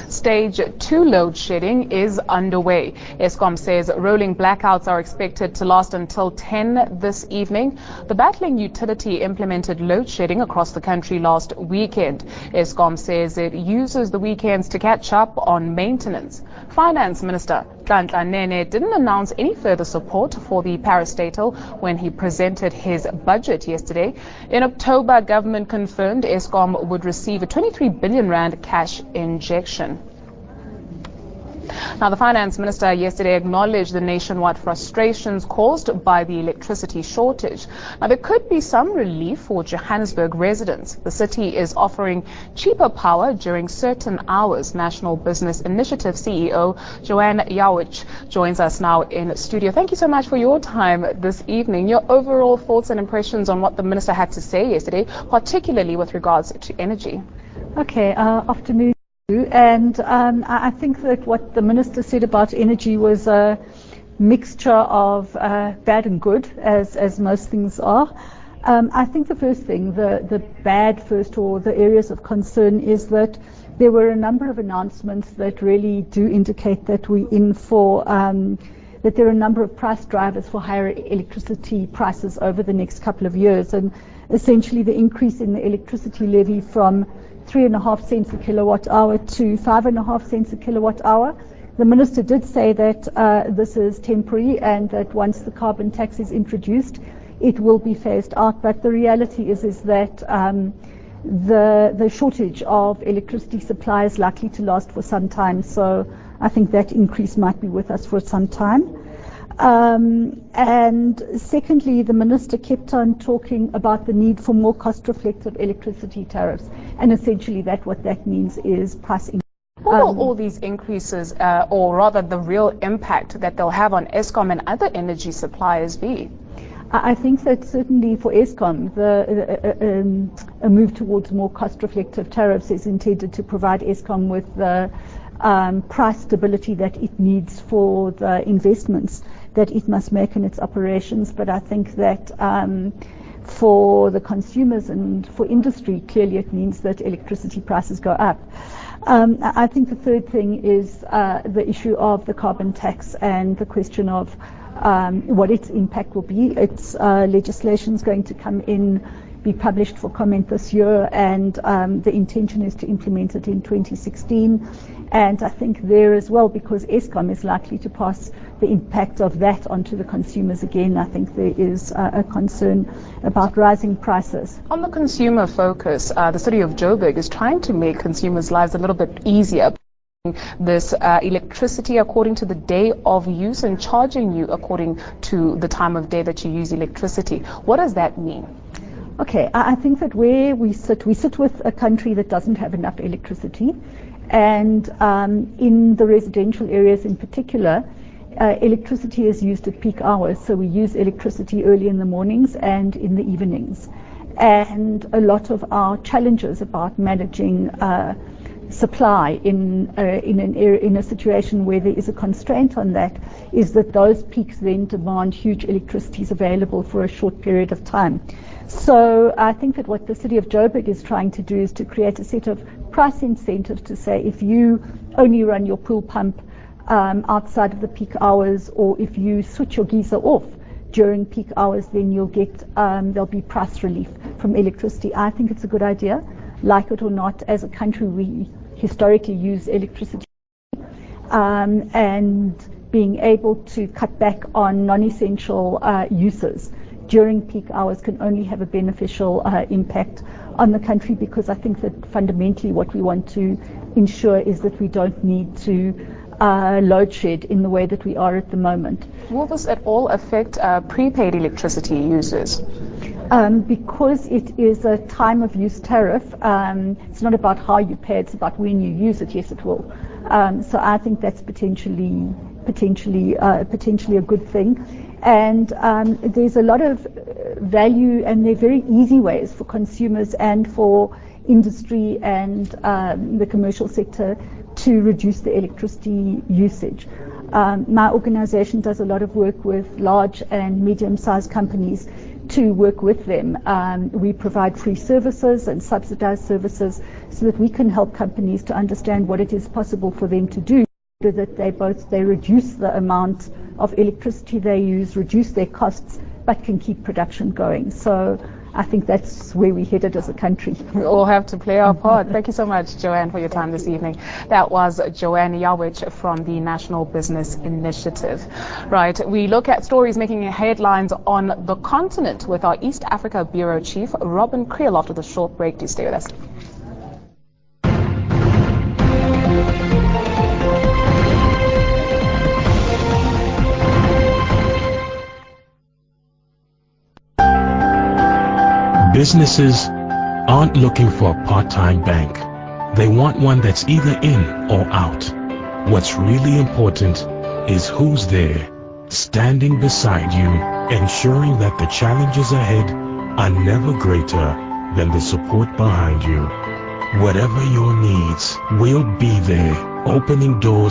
Stage 2 load shedding is underway. Eskom says rolling blackouts are expected to last until 10 this evening. The battling utility implemented load shedding across the country last weekend. Eskom says it uses the weekends to catch up on maintenance. Finance Minister Nene didn't announce any further support for the parastatal when he presented his budget yesterday. In October, government confirmed Eskom would receive a 23 billion rand cash injection. Now, the Finance Minister yesterday acknowledged the nationwide frustrations caused by the electricity shortage. Now, there could be some relief for Johannesburg residents. The city is offering cheaper power during certain hours. National Business Initiative CEO Joanne Yawitch joins us now in studio. Thank you so much for your time this evening. Your overall thoughts and impressions on what the Minister had to say yesterday, particularly with regards to energy. Okay, afternoon. And I think that what the Minister said about energy was a mixture of bad and good, as most things are. I think the first thing, the bad first, or the areas of concern, is that there were a number of announcements that really do indicate that we're in for, that there are a number of price drivers for higher electricity prices over the next couple of years. And essentially the increase in the electricity levy from 3.5 cents a kilowatt hour to 5.5 cents a kilowatt hour. The Minister did say that this is temporary and that once the carbon tax is introduced, it will be phased out. But the reality is that the shortage of electricity supply is likely to last for some time. So I think that increase might be with us for some time. And secondly, the Minister kept on talking about the need for more cost-reflective electricity tariffs, and essentially what that means is price increase. What will all these increases, or rather the real impact that they'll have on Eskom and other energy suppliers be? I think that certainly for Eskom, a move towards more cost-reflective tariffs is intended to provide Eskom with the price stability that it needs for the investments that it must make in its operations. But I think that for the consumers and for industry, clearly it means that electricity prices go up. I think the third thing is the issue of the carbon tax and the question of what its impact will be. Its legislation is going to come in, be published for comment this year, and the intention is to implement it in 2016. And I think there as well, because Eskom is likely to pass the impact of that onto the consumers again, I think there is a concern about rising prices. On the consumer focus, the city of Joburg is trying to make consumers' lives a little bit easier. This electricity according to the day of use and charging you according to the time of day that you use electricity. What does that mean? Okay, I think that where we sit with a country that doesn't have enough electricity, and in the residential areas in particular, electricity is used at peak hours. So we use electricity early in the mornings and in the evenings. And a lot of our challenges about managing supply in a situation where there is a constraint on that is that those peaks then demand huge electricities available for a short period of time. So I think that what the city of Joburg is trying to do is to create a set of price incentives to say if you only run your pool pump outside of the peak hours, or if you switch your geyser off during peak hours, then you'll get there'll be price relief from electricity. I think it's a good idea. Like it or not, as a country, we historically use electricity, and being able to cut back on non-essential uses during peak hours can only have a beneficial impact on the country, because I think that fundamentally what we want to ensure is that we don't need to load shed in the way that we are at the moment. Will this at all affect prepaid electricity users? Because it is a time of use tariff, it's not about how you pay, it's about when you use it. Yes, it will. So I think that's potentially a good thing. And there's a lot of value, and they're very easy ways for consumers and for industry and the commercial sector to reduce the electricity usage. My organization does a lot of work with large and medium-sized companies to work with them. We provide free services and subsidized services so that we can help companies to understand what it is possible for them to do, so that they reduce the amount of electricity they use, reduce their costs, but can keep production going. So I think that's where we're headed as a country. We all have to play our part. Thank you so much, Joanne, for your time this evening. That was Joanne Yawitch from the National Business Initiative. Right, we look at stories making headlines on the continent with our East Africa Bureau Chief, Robin Creel, after the short break. Do stay with us. Businesses aren't looking for a part-time bank. They want one that's either in or out. What's really important is who's there, standing beside you, ensuring that the challenges ahead are never greater than the support behind you. Whatever your needs, we'll be there, opening doors